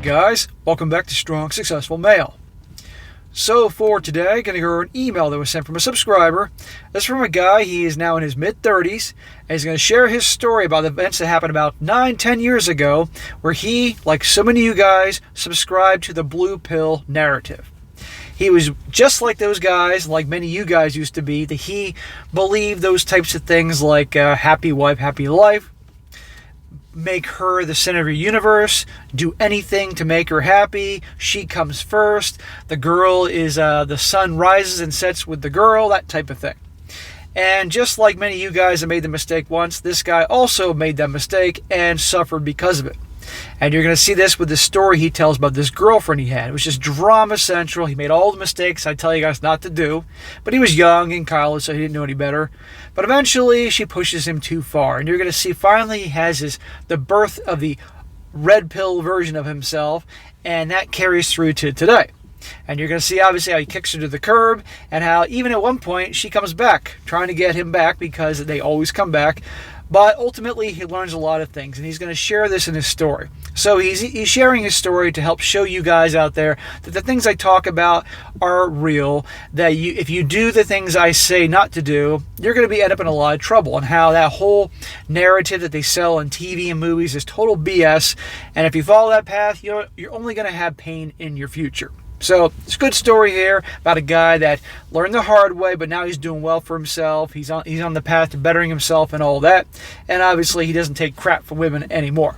Guys, welcome back to Strong Successful Male. So for today, going to go over an email that was sent from a subscriber. This is from a guy. He is now in his mid-30s, and he's going to share his story about the events that happened about 9-10 years ago, where he, like so many of you guys, subscribed to the blue pill narrative. He was just like those guys, like many of you guys used to be, that he believed those types of things like happy wife, happy life, make her the center of your universe, do anything to make her happy, she comes first, the girl is, the sun rises and sets with the girl, that type of thing. And just like many of you guys have made the mistake once, this guy also made that mistake and suffered because of it. And you're going to see this with the story he tells about this girlfriend he had. It was just drama central. He made all the mistakes I tell you guys not to do. But he was young in college, so he didn't know any better. But eventually, she pushes him too far. And you're going to see finally he has the birth of the red pill version of himself. And that carries through to today. And you're going to see, obviously, how he kicks her to the curb. And how, even at one point, she comes back, trying to get him back because they always come back. But ultimately, he learns a lot of things, and he's going to share this in his story. So he's sharing his story to help show you guys out there that the things I talk about are real, that if you do the things I say not to do, you're going to end up in a lot of trouble, and how that whole narrative that they sell on TV and movies is total BS, and if you follow that path, you're only going to have pain in your future. So it's a good story here about a guy that learned the hard way, but now he's doing well for himself. He's on the path to bettering himself and all that. And obviously he doesn't take crap from women anymore.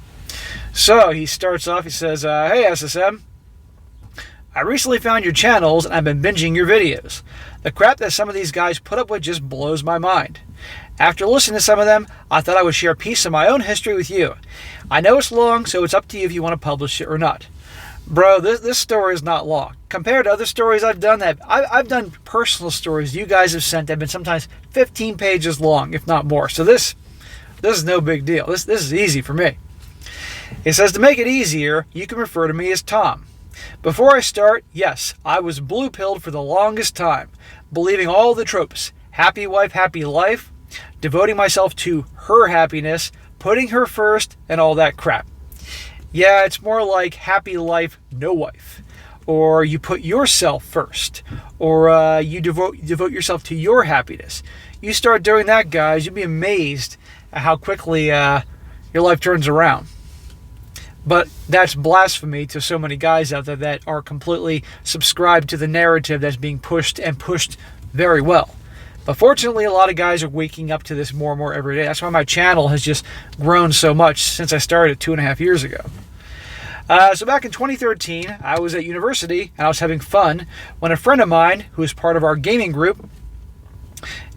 So he starts off, he says, Hey SSM, I recently found your channels and I've been binging your videos. The crap that some of these guys put up with just blows my mind. After listening to some of them, I thought I would share a piece of my own history with you. I know it's long, so it's up to you if you want to publish it or not. Bro, this story is not long. Compared to other stories I've done, I've done personal stories you guys have sent that have been sometimes 15 pages long, if not more. So this is no big deal. This is easy for me. It says, to make it easier, you can refer to me as Tom. Before I start, yes, I was blue-pilled for the longest time, believing all the tropes. Happy wife, happy life, devoting myself to her happiness, putting her first, and all that crap. Yeah, it's more like happy life, no wife. Or you put yourself first. Or you devote yourself to your happiness. You start doing that, guys, you'll be amazed at how quickly your life turns around. But that's blasphemy to so many guys out there that are completely subscribed to the narrative that's being pushed and pushed very well. But fortunately, a lot of guys are waking up to this more and more every day. That's why my channel has just grown so much since I started 2.5 years ago. So back in 2013, I was at university and I was having fun when a friend of mine, who is part of our gaming group,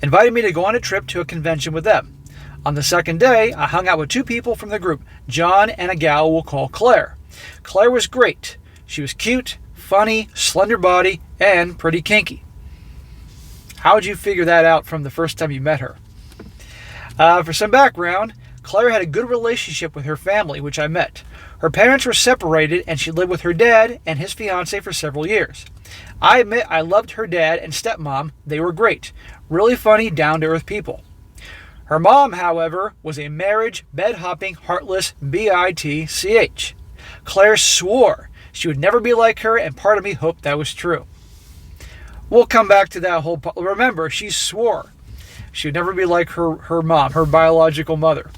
invited me to go on a trip to a convention with them. On the second day, I hung out with 2 people from the group, John and a gal we'll call Claire. Claire was great. She was cute, funny, slender body, and pretty kinky. How would you figure that out from the first time you met her? For some background, Claire had a good relationship with her family, which I met. Her parents were separated, and she lived with her dad and his fiancée for several years. I admit I loved her dad and stepmom. They were great. Really funny, down-to-earth people. Her mom, however, was a marriage, bed-hopping, heartless bitch. Claire swore she would never be like her, and part of me hoped that was true. We'll come back to that whole... Remember, she swore she would never be like her mom, her biological mother.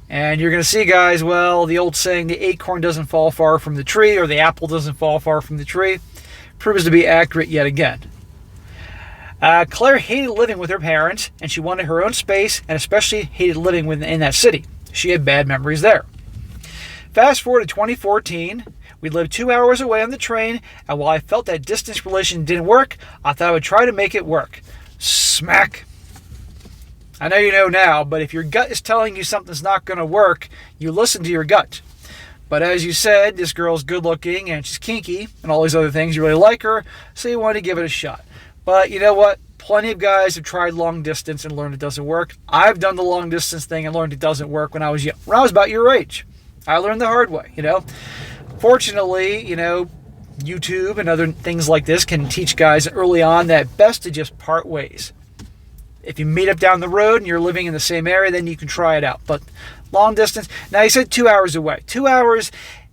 And you're going to see, guys, well, the old saying, the acorn doesn't fall far from the tree, or the apple doesn't fall far from the tree, proves to be accurate yet again. Claire hated living with her parents, and she wanted her own space, and especially hated living in that city. She had bad memories there. Fast forward to 2014, we lived 2 hours away on the train, and while I felt that distance relation didn't work, I thought I would try to make it work. Smack. I know you know now, but if your gut is telling you something's not going to work, you listen to your gut. But as you said, this girl's good looking and she's kinky and all these other things. You really like her, so you wanted to give it a shot. But you know what? Plenty of guys have tried long distance and learned it doesn't work. I've done the long distance thing and learned it doesn't work when I was young. When I was about your age. I learned the hard way, Fortunately, YouTube and other things like this can teach guys early on that best to just part ways. If you meet up down the road and you're living in the same area, then you can try it out. But long distance, now you said 2 hours away. 2 hours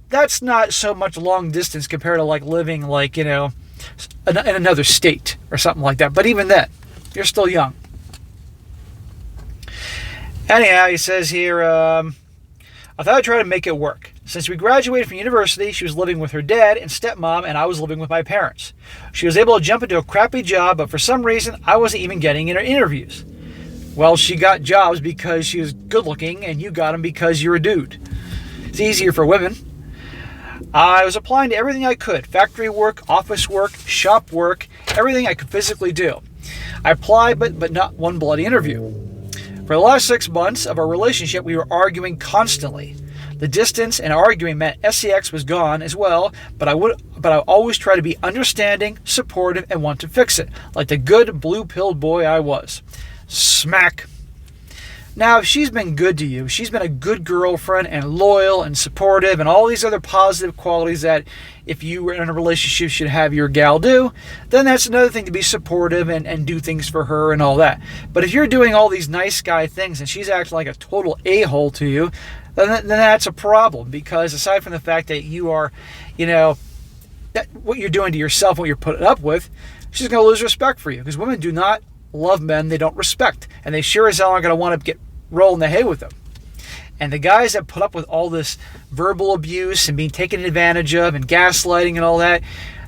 that's not so much long distance compared to like living like, in another state or something like that. But even then, you're still young. Anyhow, he says here, I thought I'd try to make it work. Since we graduated from university, she was living with her dad and stepmom, and I was living with my parents. She was able to jump into a crappy job, but for some reason, I wasn't even getting in her interviews. Well, she got jobs because she was good looking, and you got them because you're a dude. It's easier for women. I was applying to everything I could. Factory work, office work, shop work, everything I could physically do. I applied, but not one bloody interview. For the last 6 months of our relationship, we were arguing constantly. The distance and arguing meant sex was gone as well, but I always try to be understanding, supportive, and want to fix it, like the good blue-pilled boy I was. Smack. Now, if she's been good to you, she's been a good girlfriend and loyal and supportive and all these other positive qualities that if you were in a relationship should have your gal do, then that's another thing to be supportive and do things for her and all that. But if you're doing all these nice guy things and she's acting like a total a-hole to you, then that's a problem, because aside from the fact that you are, that what you're doing to yourself, what you're putting up with, she's going to lose respect for you, because women do not love men they don't respect, and they sure as hell aren't going to want to get rolled in the hay with them. And the guys that put up with all this verbal abuse and being taken advantage of and gaslighting and all that,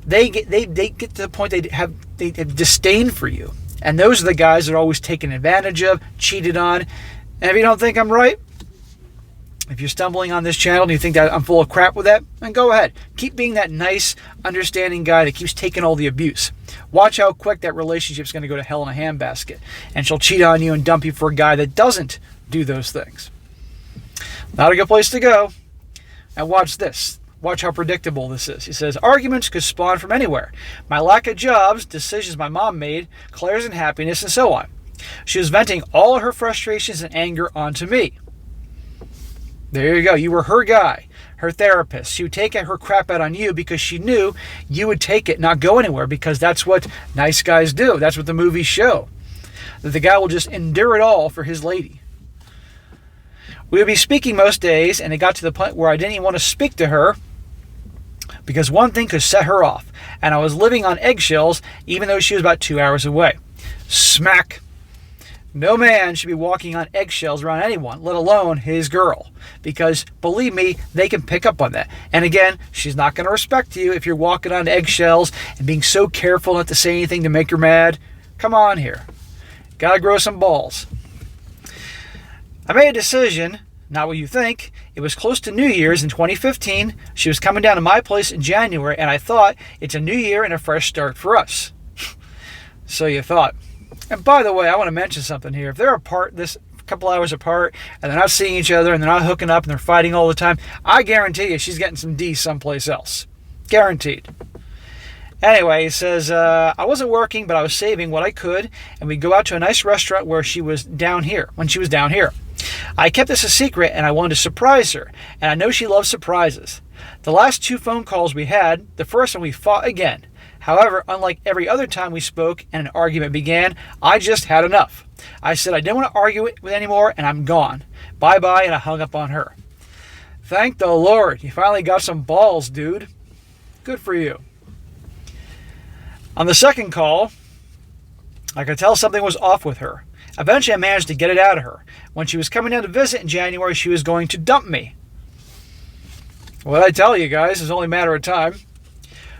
they get to the point they have disdain for you. And those are the guys that are always taken advantage of, cheated on. And if you don't think I'm right, if you're stumbling on this channel and you think that I'm full of crap with that, then go ahead. Keep being that nice, understanding guy that keeps taking all the abuse. Watch how quick that relationship's going to go to hell in a handbasket. And she'll cheat on you and dump you for a guy that doesn't do those things. Not a good place to go. Now watch this. Watch how predictable this is. He says, arguments could spawn from anywhere. My lack of jobs, decisions my mom made, Claire's unhappiness, and so on. She was venting all of her frustrations and anger onto me. There you go. You were her guy, her therapist. She would take her crap out on you because she knew you would take it, not go anywhere, because that's what nice guys do. That's what the movies show. That the guy will just endure it all for his lady. We would be speaking most days, and it got to the point where I didn't even want to speak to her because one thing could set her off, and I was living on eggshells even though she was about 2 hours away. Smack. No man should be walking on eggshells around anyone, let alone his girl. Because, believe me, they can pick up on that. And again, she's not going to respect you if you're walking on eggshells and being so careful not to say anything to make her mad. Come on here. Gotta grow some balls. I made a decision, not what you think. It was close to New Year's in 2015. She was coming down to my place in January, and I thought, it's a new year and a fresh start for us. So you thought. And by the way, I want to mention something here. If they're apart, this couple hours apart, and they're not seeing each other, and they're not hooking up, and they're fighting all the time, I guarantee you she's getting some D someplace else. Guaranteed. Anyway, he says, I wasn't working, but I was saving what I could, and we'd go out to a nice restaurant when she was down here. I kept this a secret, and I wanted to surprise her, and I know she loves surprises. The last 2 phone calls we had, the first one we fought again. However, unlike every other time we spoke and an argument began, I just had enough. I said I didn't want to argue with anymore, and I'm gone. Bye-bye, and I hung up on her. Thank the Lord. You finally got some balls, dude. Good for you. On the second call, I could tell something was off with her. Eventually, I managed to get it out of her. When she was coming down to visit in January, she was going to dump me. What I tell you guys, it's only a matter of time.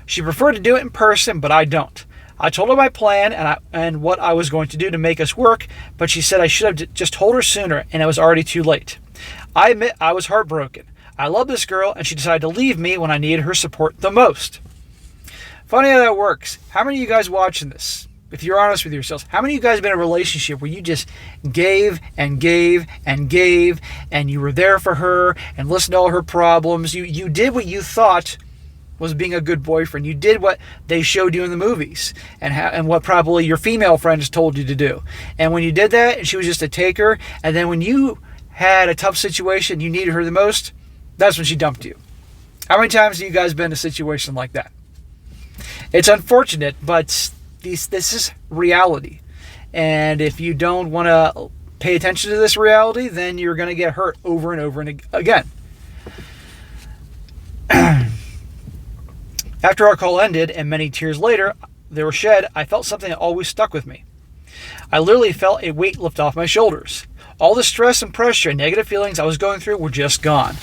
She preferred to do it in person, but I don't. I told her my plan and what I was going to do to make us work, but she said I should have just told her sooner, and it was already too late. I admit I was heartbroken. I love this girl, and she decided to leave me when I needed her support the most. Funny how that works. How many of you guys watching this? If you're honest with yourselves, how many of you guys have been in a relationship where you just gave and gave and gave, and you were there for her and listened to all her problems? You did what you thought was being a good boyfriend. You did what they showed you in the movies and what probably your female friends told you to do. And when you did that, and she was just a taker, and then when you had a tough situation, you needed her the most, that's when she dumped you. How many times have you guys been in a situation like that? It's unfortunate, but this is reality. And if you don't want to pay attention to this reality, then you're going to get hurt over and over and again. After our call ended and many tears later they were shed, I felt something that always stuck with me. I literally felt a weight lift off my shoulders. All the stress and pressure and negative feelings I was going through were just gone.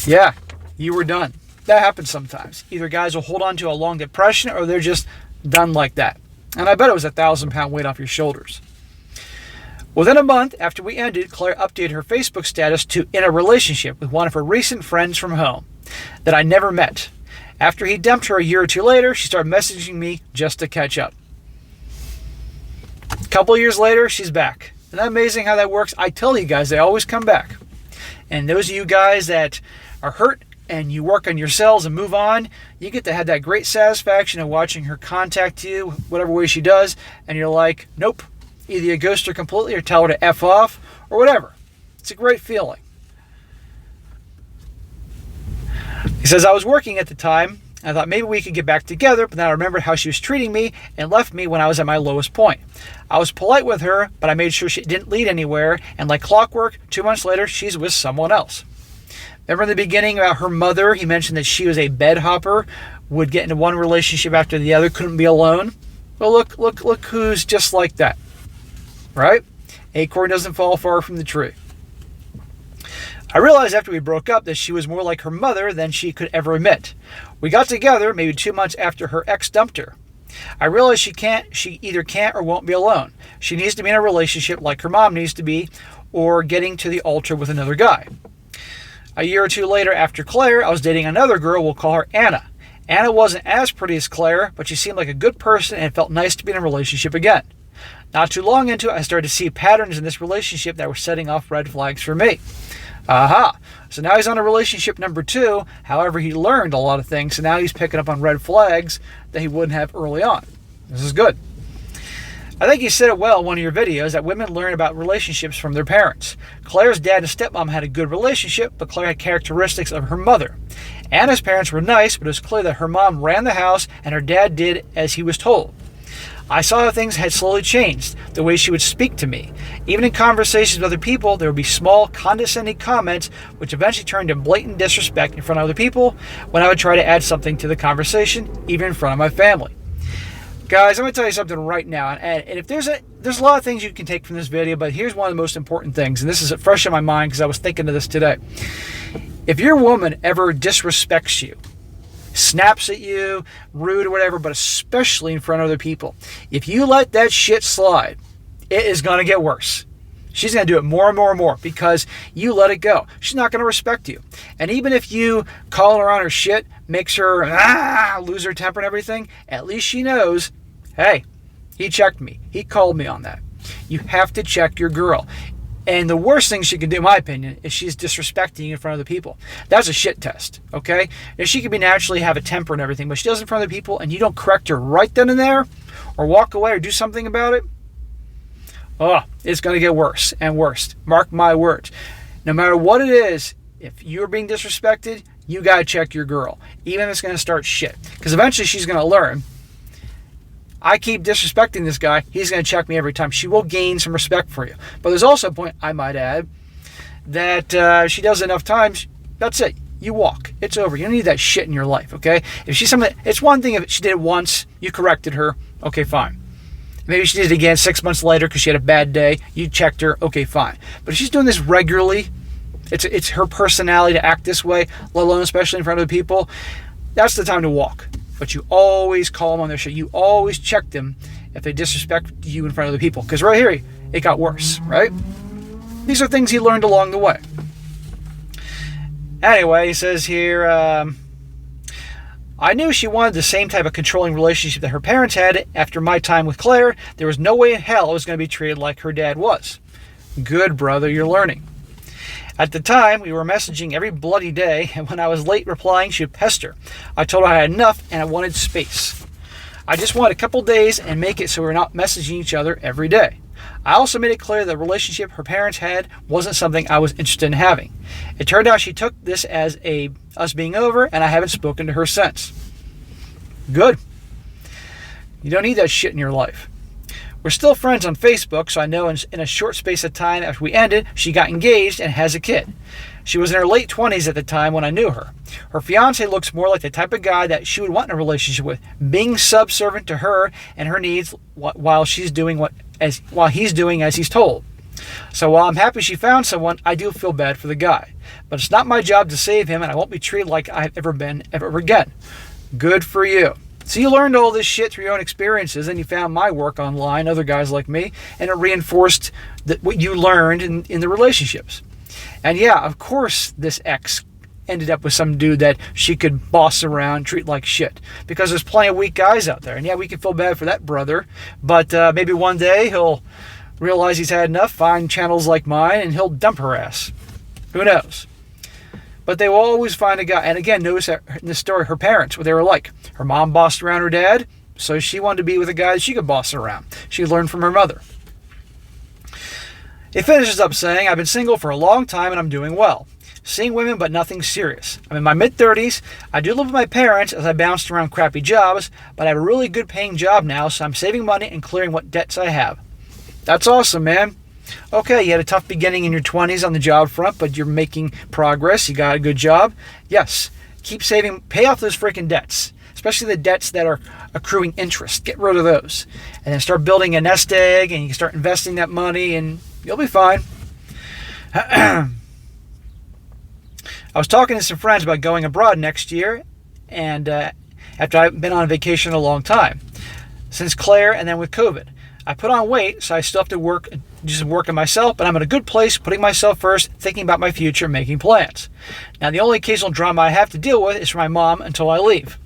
Yeah, you were done. That happens sometimes. Either guys will hold on to a long depression or they're just done like that. And I bet it was a 1,000-pound weight off your shoulders. Within a month after we ended, Claire updated her Facebook status to in a relationship with one of her recent friends from home that I never met. After he dumped her a year or two later, she started messaging me just to catch up. A couple years later, she's back. Isn't that amazing how that works? I tell you guys, they always come back. And those of you guys that are hurt and you work on yourselves and move on, you get to have that great satisfaction of watching her contact you, whatever way she does, and you're like, nope. Either you ghost her completely or tell her to F off or whatever. It's a great feeling. He says, I was working at the time. I thought maybe we could get back together, but then I remembered how she was treating me and left me when I was at my lowest point. I was polite with her, but I made sure she didn't lead anywhere, and like clockwork, 2 months later, she's with someone else. Remember in the beginning about her mother, he mentioned that she was a bed hopper, would get into one relationship after the other, couldn't be alone. Well, look who's just like that. Right? Acorn doesn't fall far from the tree. I realized after we broke up that she was more like her mother than she could ever admit. We got together maybe 2 months after her ex dumped her. I realized she either can't or won't be alone. She needs to be in a relationship like her mom needs to be, or getting to the altar with another guy. A year or two later after Claire, I was dating another girl, we'll call her Anna. Anna wasn't as pretty as Claire, but she seemed like a good person and it felt nice to be in a relationship again. Not too long into it, I started to see patterns in this relationship that were setting off red flags for me. Aha! So now he's on a relationship number 2. However, he learned a lot of things, so now he's picking up on red flags that he wouldn't have early on. This is good. I think you said it well in one of your videos that women learn about relationships from their parents. Claire's dad and stepmom had a good relationship, but Claire had characteristics of her mother. Anna's parents were nice, but it was clear that her mom ran the house and her dad did as he was told. I saw how things had slowly changed, the way she would speak to me. Even in conversations with other people, there would be small, condescending comments which eventually turned to blatant disrespect in front of other people when I would try to add something to the conversation, even in front of my family. Guys, I'm going to tell you something right now, and if there's a lot of things you can take from this video, but here's one of the most important things, and this is fresh in my mind because I was thinking of this today. If your woman ever disrespects you, snaps at you, rude or whatever, but especially in front of other people, if you let that shit slide, it is going to get worse. She's going to do it more and more and more because you let it go. She's not going to respect you. And even if you call her on her shit, makes her lose her temper and everything, at least she knows, hey, he checked me. He called me on that. You have to check your girl. And the worst thing she can do, in my opinion, is she's disrespecting you in front of the people. That's a shit test, okay? If she can be naturally have a temper and everything, but she does it in front of the people and you don't correct her right then and there or walk away or do something about it, oh, it's going to get worse and worse. Mark my words. No matter what it is, if you're being disrespected, you got to check your girl, even if it's going to start shit. Because eventually she's going to learn, I keep disrespecting this guy, he's going to check me every time. She will gain some respect for you. But there's also a point, I might add, that she does it enough times, that's it. You walk. It's over. You don't need that shit in your life, okay? If she's something, it's one thing if she did it once, you corrected her, okay, fine. Maybe she did it again 6 months later because she had a bad day, you checked her, okay, fine. But if she's doing this regularly, it's her personality to act this way, let alone especially in front of the people, that's the time to walk. But you always call them on their shit. You always check them if they disrespect you in front of the people. Because right here, it got worse, right? These are things he learned along the way. Anyway, he says here, I knew she wanted the same type of controlling relationship that her parents had. After my time with Claire, there was no way in hell I was going to be treated like her dad was. Good, brother, you're learning. At the time, we were messaging every bloody day, and when I was late replying, she would pester. I told her I had enough and I wanted space. I just wanted a couple days and make it so we're not messaging each other every day. I also made it clear that the relationship her parents had wasn't something I was interested in having. It turned out she took this as us being over, and I haven't spoken to her since. Good. You don't need that shit in your life. We're still friends on Facebook, so I know in a short space of time after we ended, she got engaged and has a kid. She was in her late 20s at the time when I knew her. Her fiance looks more like the type of guy that she would want in a relationship with, being subservient to her and her needs while he's doing as he's told. So while I'm happy she found someone, I do feel bad for the guy. But it's not my job to save him, and I won't be treated like I've ever been ever again. Good for you. So you learned all this shit through your own experiences, and you found my work online, other guys like me, and it reinforced what you learned in the relationships. And yeah, of course this ex ended up with some dude that she could boss around, treat like shit. Because there's plenty of weak guys out there. And yeah, we can feel bad for that brother. But maybe one day he'll realize he's had enough, find channels like mine, and he'll dump her ass. Who knows? But they will always find a guy. And again, notice that in this story, her parents, what they were like. Her mom bossed around her dad, so she wanted to be with a guy that she could boss around. She learned from her mother. It finishes up saying, I've been single for a long time and I'm doing well. Seeing women, but nothing serious. I'm in my mid-30s. I do live with my parents as I bounced around crappy jobs, but I have a really good paying job now, so I'm saving money and clearing what debts I have. That's awesome, man. Okay, you had a tough beginning in your 20s on the job front, but you're making progress. You got a good job. Yes, keep saving. Pay off those freaking debts, especially the debts that are accruing interest. Get rid of those. And then start building a nest egg, and you can start investing that money, and you'll be fine. I was talking to some friends about going abroad next year, and after I've been on vacation a long time, since Claire and then with COVID. I put on weight, so I still have to do some work on myself, but I'm in a good place, putting myself first, thinking about my future, making plans. Now, the only occasional drama I have to deal with is from my mom until I leave.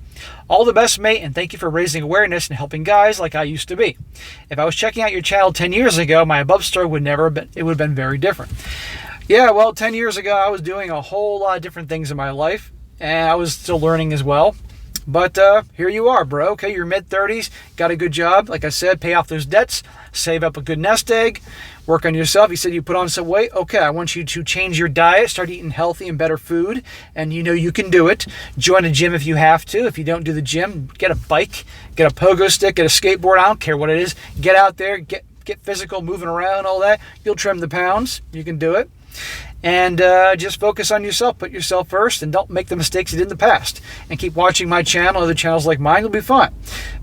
All the best, mate, and thank you for raising awareness and helping guys like I used to be. If I was checking out your channel 10 years ago, my above story would have been very different. Yeah, well, 10 years ago, I was doing a whole lot of different things in my life, and I was still learning as well. But here you are, bro. Okay, you're mid-30s, got a good job. Like I said, pay off those debts, save up a good nest egg, work on yourself. You said you put on some weight. Okay, I want you to change your diet, start eating healthy and better food, and you know you can do it. Join a gym if you have to. If you don't do the gym, get a bike, get a pogo stick, get a skateboard. I don't care what it is. Get out there, get physical, moving around, all that. You'll trim the pounds. You can do it. And just focus on yourself. Put yourself first and don't make the mistakes you did in the past. And keep watching my channel, other channels like mine. You'll be fine.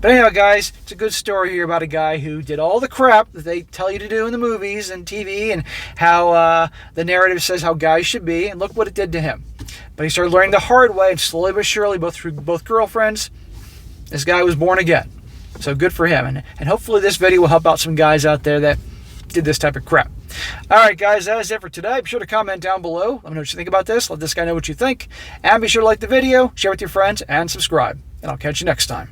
But anyhow, guys, it's a good story here about a guy who did all the crap that they tell you to do in the movies and TV and how the narrative says how guys should be. And look what it did to him. But he started learning the hard way, and slowly but surely, through both girlfriends, this guy was born again. So good for him. And hopefully this video will help out some guys out there that did this type of crap. All right, guys, that is it for today. Be sure to comment down below. Let me know what you think about this. Let this guy know what you think. And be sure to like the video, share with your friends, and subscribe. And I'll catch you next time.